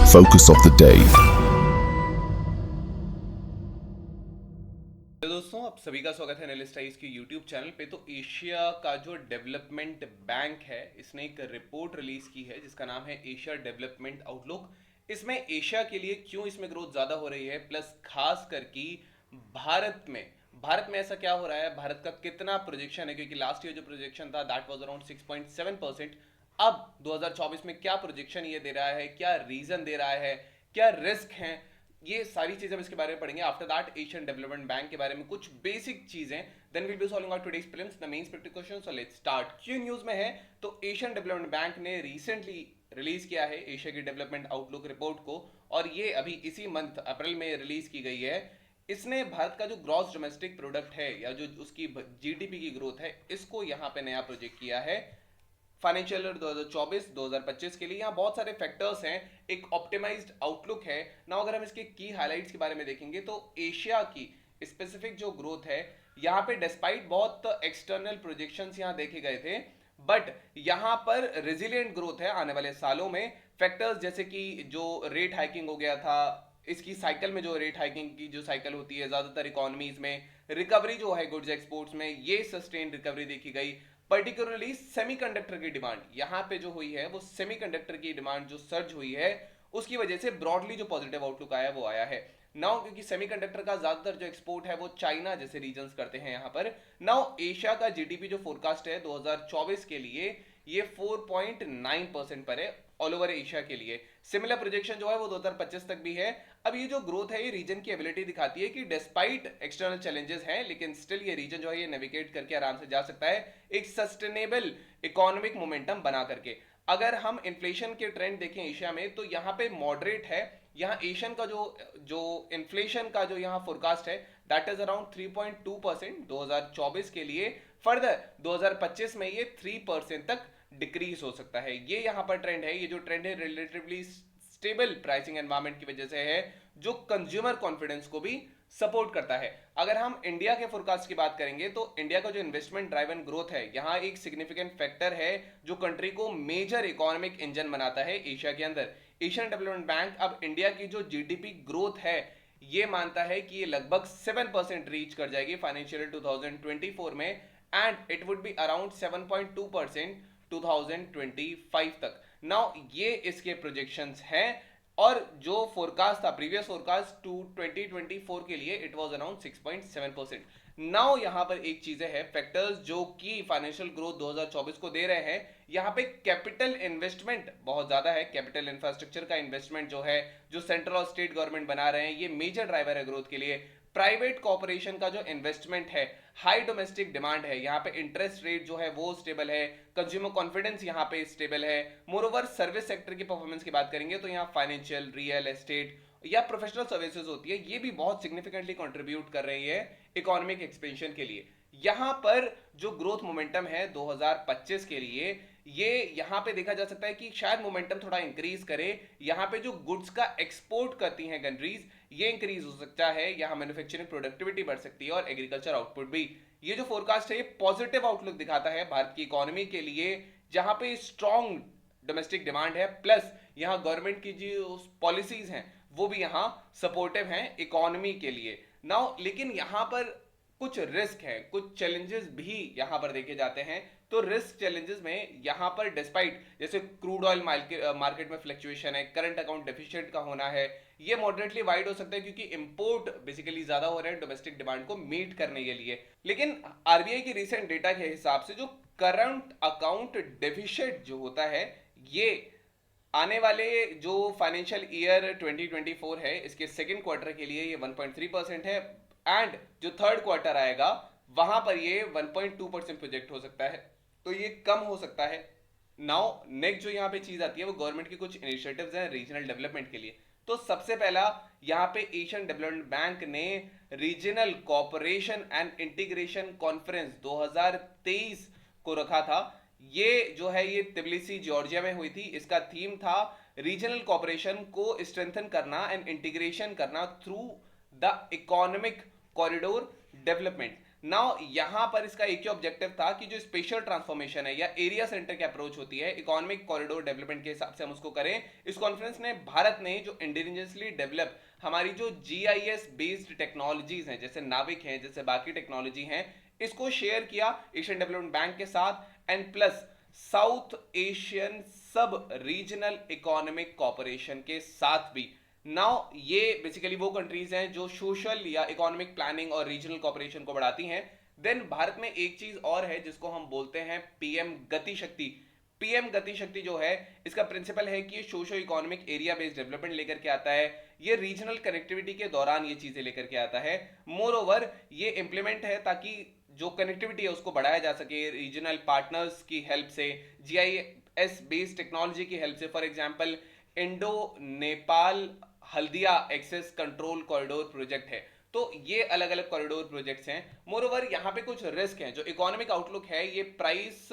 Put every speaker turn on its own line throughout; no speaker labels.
focus of the day.
तो दोस्तों आप सभी का स्वागत है एनालिस्ट आइज के यूट्यूब चैनल पे। तो एशिया का जो डेवलपमेंट बैंक है इसने एक रिपोर्ट रिलीज की है जिसका नाम है एशिया डेवलपमेंट आउटलुक। इसमें एशिया के लिए क्यों इसमें ग्रोथ ज्यादा हो रही है, प्लस खास करके भारत में ऐसा क्या हो रहा है, भारत का कितना प्रोजेक्शन है, क्योंकि लास्ट ईयर जो प्रोजेक्शन था दैट वाज अराउंड 6.7%। अब 2024 में क्या प्रोजेक्शन ये दे रहा है, क्या रीजन दे रहा है, क्या रिस्क है, ये सारी चीजें हम इसके बारे में पढ़ेंगे। After that Asian Development Bank के बारे में कुछ बेसिक चीजें, then will be solving out today's prelims the mains practical question. So let's start. क्यों न्यूज में है, तो एशियन डेवलपमेंट बैंक ने रिसेंटली रिलीज किया है एशिया की डेवलपमेंट आउटलुक रिपोर्ट को, और ये अभी इसी मंथ अप्रैल में रिलीज की गई है। इसने भारत का जो ग्रॉस डोमेस्टिक प्रोडक्ट है या जो उसकी जीडीपी की ग्रोथ है इसको यहाँ पे नया प्रोजेक्ट किया है फाइनेंशियल ईयर 2024-2025 के लिए। यहाँ बहुत सारे फैक्टर्स हैं, एक ऑप्टिमाइज्ड आउटलुक है ना। अगर हम इसके की हाइलाइट्स के बारे में देखेंगे तो एशिया की स्पेसिफिक जो ग्रोथ है यहाँ पे डिस्पाइट बहुत एक्सटर्नल प्रोजेक्शंस यहाँ देखे गए थे, बट यहाँ पर रेजिलिएंट ग्रोथ है आने वाले सालों में। फैक्टर्स जैसे कि जो रेट हाइकिंग हो गया था, इसकी साइकिल में जो रेट हाइकिंग की जो साइकिल होती है ज्यादातर इकोनॉमीज में, रिकवरी जो है गुड्स एक्सपोर्ट्स में, ये सस्टेन रिकवरी देखी गई। पर्टिकुलरली सेमीकंडक्टर की डिमांड यहाँ पे जो हुई है, वो सेमीकंडक्टर की डिमांड जो सर्ज हुई है उसकी वजह से ब्रॉडली जो पॉजिटिव आउटलुक आया वो आया है। नाउ क्योंकि सेमीकंडक्टर का ज्यादातर जो एक्सपोर्ट है वो चाइना जैसे रीजन्स करते हैं यहाँ पर। नाउ एशिया का जीडीपी जो फोरकास्ट है 2024 के लिए ये 4.9% पर है ऑल ओवर एशिया के लिए। सिमिलर प्रोजेक्शन जो है वो 2025 तक भी है। अब ये जो ग्रोथ है ये रीजन की एबिलिटी दिखाती है कि डिस्पाइट एक्सटर्नल चैलेंजेस हैं लेकिन स्टिल ये रीजन जो है ये नेविगेट करके आराम से जा सकता है एक सस्टेनेबल इकोनॉमिक मोमेंटम बना करके। अगर हम इन्फ्लेशन के ट्रेंड देखें एशिया में तो यहाँ पे मॉडरेट है। यहाँ एशियन का जो जो इन्फ्लेशन का जो यहाँ फोरकास्ट है दैट इज अराउंड 3.2% 2024 के लिए। फर्दर 2025 में ये 3% तक डिक्रीज हो सकता है। ये यहाँ पर ट्रेंड है, ये जो ट्रेंड है रिलेटिवली स्टेबल प्राइसिंग एनवायरनमेंट की वजह से है जो कंज्यूमर कॉन्फिडेंस को भी सपोर्ट करता है। अगर हम इंडिया के फोरकास्ट की बात करेंगे तो इंडिया का जो इन्वेस्टमेंट ड्राइवन ग्रोथ है यहाँ एक सिग्निफिकेंट फैक्टर है जो कंट्री को मेजर इकोनॉमिक इंजन बनाता है एशिया के अंदर। एशियन डेवलपमेंट बैंक अब इंडिया की जो जीडीपी ग्रोथ है ये मानता है कि ये लगभग 7% रीच कर जाएगी फाइनेंशियल 2024 में, and it would be around 7.2% 2025 तक। नाउ ये इसके प्रोजेक्शंस हैं, और जो फोरकास्ट था प्रीवियस फोरकास्ट टू 2024 के लिए इट वाज अराउंड 6.7%। नाउ यहां पर एक चीजें हैं फैक्टर्स जो कि फाइनेंशियल ग्रोथ 2024 को दे रहे हैं। यहां पे कैपिटल इन्वेस्टमेंट बहुत ज्यादा है, कैपिटल इंफ्रास्ट्रक्चर का इन्वेस्टमेंट जो है जो सेंट्रल और स्टेट गवर्नमेंट बना रहे हैं ये मेजर ड्राइवर है ग्रोथ के लिए। प्राइवेट कॉर्पोरेशन का जो इन्वेस्टमेंट है, हाई डोमेस्टिक डिमांड है, यहाँ पे इंटरेस्ट रेट जो है वो स्टेबल है, कंज्यूमर कॉन्फिडेंस यहाँ पे स्टेबल है। मोरओवर सर्विस सेक्टर की परफॉर्मेंस की बात करेंगे तो यहाँ फाइनेंशियल, रियल एस्टेट या प्रोफेशनल सर्विसेज होती है, ये भी बहुत सिग्निफिकेंटली कंट्रीब्यूट कर रही है इकोनॉमिक एक्सपेंशन के लिए। यहां पर जो ग्रोथ मोमेंटम है 2025 के लिए ये यहां पे देखा जा सकता है कि शायद मोमेंटम थोड़ा इंक्रीज करे। यहां पे जो गुड्स का एक्सपोर्ट करती हैं कंट्रीज ये इंक्रीज हो सकता है, यहां मैन्युफैक्चरिंग प्रोडक्टिविटी बढ़ सकती है और एग्रीकल्चर आउटपुट भी। ये जो फोरकास्ट है ये पॉजिटिव आउटलुक दिखाता है भारत की इकोनॉमी के लिए जहां पे स्ट्रॉन्ग डोमेस्टिक डिमांड है, प्लस यहां गवर्नमेंट की जो पॉलिसीज हैं वो भी यहां सपोर्टिव हैं इकोनॉमी के लिए। नाउ लेकिन यहां पर कुछ रिस्क है, कुछ चैलेंजेस भी यहां पर देखे जाते हैं। तो रिस्क चैलेंजेस में यहां पर डिस्पाइट जैसे क्रूड ऑयल मार्केट में फ्लक्चुएशन है, करंट अकाउंट डेफिसिट का होना है, ये मॉडरेटली वाइड हो सकता है क्योंकि इंपोर्ट बेसिकली ज्यादा हो रहे हैं डोमेस्टिक डिमांड को मीट करने के लिए। लेकिन आरबीआई की रिसेंट डेटा के हिसाब से जो करंट अकाउंट डेफिसिट जो होता है ये आने वाले जो फाइनेंशियल ईयर 2024 है इसके सेकेंड क्वार्टर के लिए ये 1.3% है, एंड जो थर्ड क्वार्टर आएगा वहां पर ये 1.2% प्रोजेक्ट हो सकता है, तो ये कम हो सकता है। नाउ नेक्स्ट जो यहाँ पे चीज आती है वो गवर्नमेंट के कुछ इनिशिएटिव्स हैं रीजनल डेवलपमेंट के लिए। तो सबसे पहला यहाँ पे एशियन डेवलपमेंट बैंक ने regional cooperation and integration conference 2023 को रखा था। ये जो है ये तिब्लिसी जॉर्जिया में हुई थी। इसका थीम था रीजनल कॉपरेशन को स्ट्रेंथन करना एंड इंटीग्रेशन करना through the economic corridor development. Now यहां पर इसका एक ही ऑब्जेक्टिव था कि जो स्पेशल ट्रांसफॉर्मेशन है या एरिया सेंटर की अप्रोच होती है इकोनॉमिक कॉरिडोर डेवलपमेंट के हिसाब से हम उसको करें। इस कॉन्फ्रेंस ने भारत ने जो इंडिजिनियसली डेवलप हमारी जो जीआईएस बेस्ड टेक्नोलॉजीज हैं, जैसे नाविक हैं, जैसे बाकी टेक्नोलॉजी हैं, इसको शेयर किया एशियन डेवलपमेंट बैंक के साथ एंड प्लस साउथ एशियन सब रीजनल इकोनॉमिक कॉर्पोरेशन के साथ भी। नाउ ये बेसिकली वो कंट्रीज हैं जो सोशल या इकोनॉमिक प्लानिंग और रीजनल कॉर्पोरेशन को बढ़ाती हैं। देन भारत में एक चीज और है जिसको हम बोलते हैं पीएम गति शक्ति। पीएम गति शक्ति जो है, इसका प्रिंसिपल है कि ये socio economic area based development लेकर के आता है, ये रीजनल कनेक्टिविटी के दौरान ये चीजें लेकर के आता है। मोर ओवर ये इंप्लीमेंट है ताकि जो कनेक्टिविटी है उसको बढ़ाया जा सके रीजनल पार्टनर्स की हेल्प से, जीआईएस बेस्ड टेक्नोलॉजी की हेल्प से। For example Indo Nepal Haldia access control corridor project है। तो ये अलग अलग कॉरिडोर प्रोजेक्ट्स हैं। मोरओवर यहाँ पे कुछ रिस्क हैं। जो इकोनॉमिक आउटलुक है ये price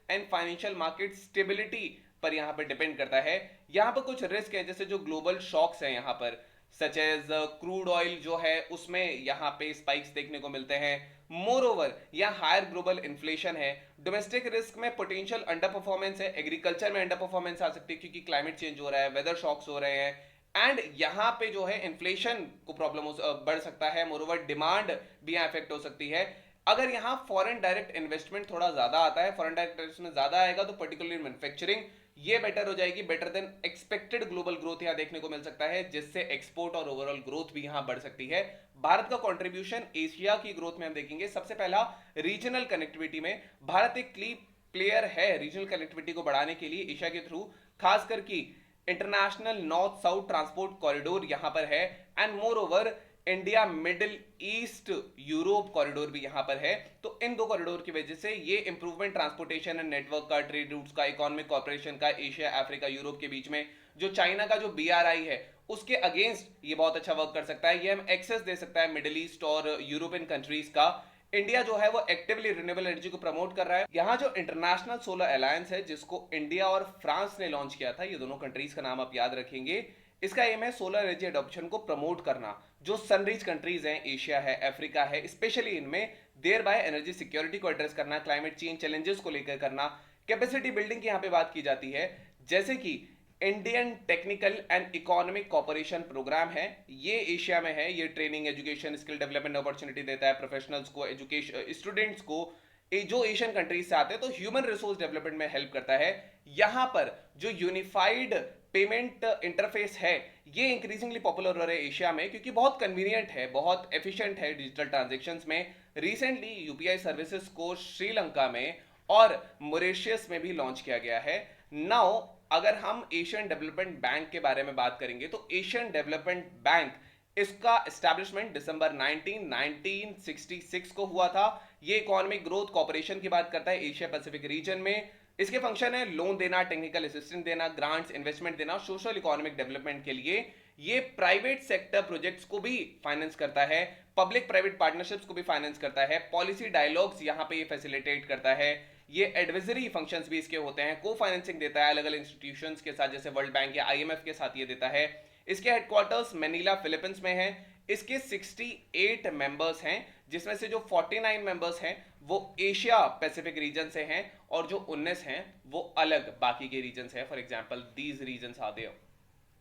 and financial market stability पर यहाँ पे डिपेंड करता है। यहाँ पर कुछ रिस्क है जैसे जो ग्लोबल शॉक्स हैं यहाँ पर, सच एज क्रूड ऑयल जो है उसमें यहाँ पे स्पाइक्स देखने को मिलते हैं। मोर ओवर यहाँ हायर ग्लोबल इन्फ्लेशन है। डोमेस्टिक रिस्क में पोटेंशियल अंडर परफॉर्मेंस है, एग्रीकल्चर में अंडर परफॉर्मेंस आ सकती है क्योंकि क्लाइमेट चेंज हो रहा है, वेदर शॉक्स हो रहे हैं एंड यहाँ पे जो है इन्फ्लेशन को प्रॉब्लम बढ़ सकता है। मोरओवर डिमांड भी यहाँ इफेक्ट हो सकती है। अगर यहाँ फॉरेन डायरेक्ट इन्वेस्टमेंट थोड़ा ज्यादा आता है, फॉरेन डायरेक्ट इन्वेस्टमेंट ज्यादा आएगा तो पर्टिकुलरली मैन्युफैक्चरिंग ये बेटर हो जाएगी, better than expected global growth यहाँ देखने को मिल सकता है, जिससे एक्सपोर्ट और ओवरऑल ग्रोथ भी यहाँ बढ़ सकती है। भारत का कंट्रीब्यूशन एशिया की ग्रोथ में हम देखेंगे सबसे पहला रीजनल कनेक्टिविटी में भारत एक की प्लेयर है रीजनल कनेक्टिविटी को बढ़ाने के लिए एशिया के थ्रू, खासकर की international north south transport corridor यहां पर है and more over India middle east Europe corridor भी यहां पर है। तो इन दो कॉरिडोर की वजह से ये इंप्रूवमेंट ट्रांसपोर्टेशन एंड नेटवर्क का, ट्रेड रूट्स का, इकोनॉमिक कॉर्पोरेशन का एशिया अफ्रीका यूरोप के बीच में, जो चाइना का जो बीआरआई है उसके अगेंस्ट ये बहुत अच्छा वर्क कर सकता है। ये हम एक्सेस दे सकता है मिडिल ईस्ट और यूरोपियन कंट्रीज का। इंडिया जो है वो एक्टिवली रिन्यूएबल एनर्जी को प्रमोट कर रहा है। यहाँ जो इंटरनेशनल सोलर अलायंस है जिसको इंडिया और फ्रांस ने लॉन्च किया था, ये दोनों कंट्रीज का नाम आप याद रखेंगे, इसका एम है सोलर एनर्जी एडॉप्शन को प्रमोट करना। जो सनरिच कंट्रीज हैं, एशिया है, अफ्रीका है, स्पेशली इनमें देयर बाय एनर्जी सिक्योरिटी को एड्रेस करना, क्लाइमेट चेंज चैलेंजेस को लेकर करना, कैपेसिटी बिल्डिंग की यहाँ पे बात की जाती है। जैसे कि Indian technical and economic corporation programme है, ये एशिया में है। ये training, education, skill development opportunity देता है प्रोफेशनल्स को, एजुकेशन स्टूडेंट्स को जो एशियन कंट्रीज से आते हैं, तो ह्यूमन रिसोर्स डेवलपमेंट में हेल्प करता है। यहां पर जो यूनिफाइड पेमेंट इंटरफेस है ये इंक्रीजिंगली पॉपुलर हो रहा है एशिया में क्योंकि बहुत कन्वीनियंट है, बहुत एफिशिएंट है डिजिटल ट्रांजैक्शंस में। रिसेंटली यूपीआई सर्विसेज को श्रीलंका में और मॉरिशस में भी लॉन्च किया गया है। नाउ अगर हम एशियन डेवलपमेंट बैंक के बारे में बात करेंगे तो एशियन डेवलपमेंट बैंक, इसका एस्टैब्लिशमेंट दिसंबर 1966 को हुआ था। ये इकोनॉमिक ग्रोथ कॉर्पोरेशन की बात करता है एशिया पैसिफिक रीजन में। इसके फंक्शन है लोन देना, टेक्निकल असिस्टेंस देना, ग्रांट्स, इन्वेस्टमेंट देना सोशल इकोनॉमिक डेवलपमेंट के लिए। ये प्राइवेट सेक्टर प्रोजेक्ट्स को भी फाइनेंस करता है, पब्लिक प्राइवेट पार्टनरशिप्स को भी फाइनेंस करता है, पॉलिसी डायलॉग्स यहाँ पे ये फैसिलिटेट करता है। ये एडवाइजरी फंक्शंस भी इसके होते हैं, को फाइनेंसिंग देता है अलग अलग इंस्टीट्यूशंस के साथ, जैसे वर्ल्ड बैंक या आईएमएफ के साथ ये देता है। इसके हेडक्वार्टर्स मैनिला फिलीपींस में है। इसके 68 मेंबर्स हैं जिसमें से जो 49 मेंबर्स हैं वो एशिया पैसिफिक रीजन से हैं और जो 19 हैं वो अलग बाकी के रीजन से हैं। For example these reasons are there.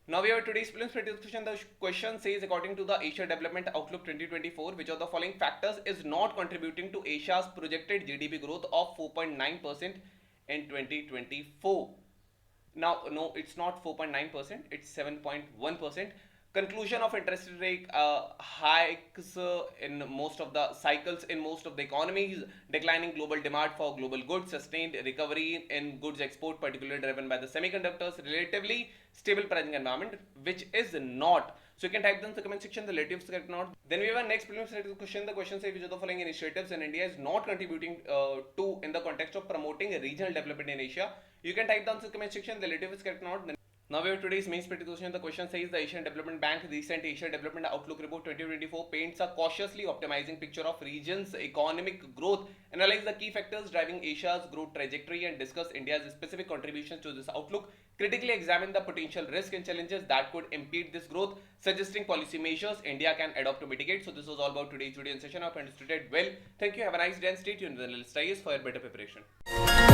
Now we have today's prelims discussion. The question says, according to the Asia Development Outlook 2024, which of the following factors is not contributing to Asia's projected GDP growth of 4.9% in 2024? Now, no, it's not 4.9%, it's 7.1%. Conclusion of interest rate hikes in most of the cycles in most of the economies, declining global demand for global goods, sustained recovery in goods export, particularly driven by the semiconductors, relatively stable pricing environment, which is not. So you can type down in the comment section the relative correct not. Then we have our next preliminary question. The question says, which of the following initiatives in India is not contributing to in the context of promoting regional development in Asia? You can type down in the comment section the relative is correct not. Now we have today's main split question. The question says the Asian Development Bank recent Asia Development Outlook Report 2024 paints a cautiously optimizing picture of region's economic growth, analyze the key factors driving Asia's growth trajectory, and discuss India's specific contributions to this outlook. Critically examine the potential risks and challenges that could impede this growth, suggesting policy measures India can adopt to mitigate. So this was all about today's video session. I hope you understood it well. Thank you. Have a nice day and stay tuned. The list is for your better preparation.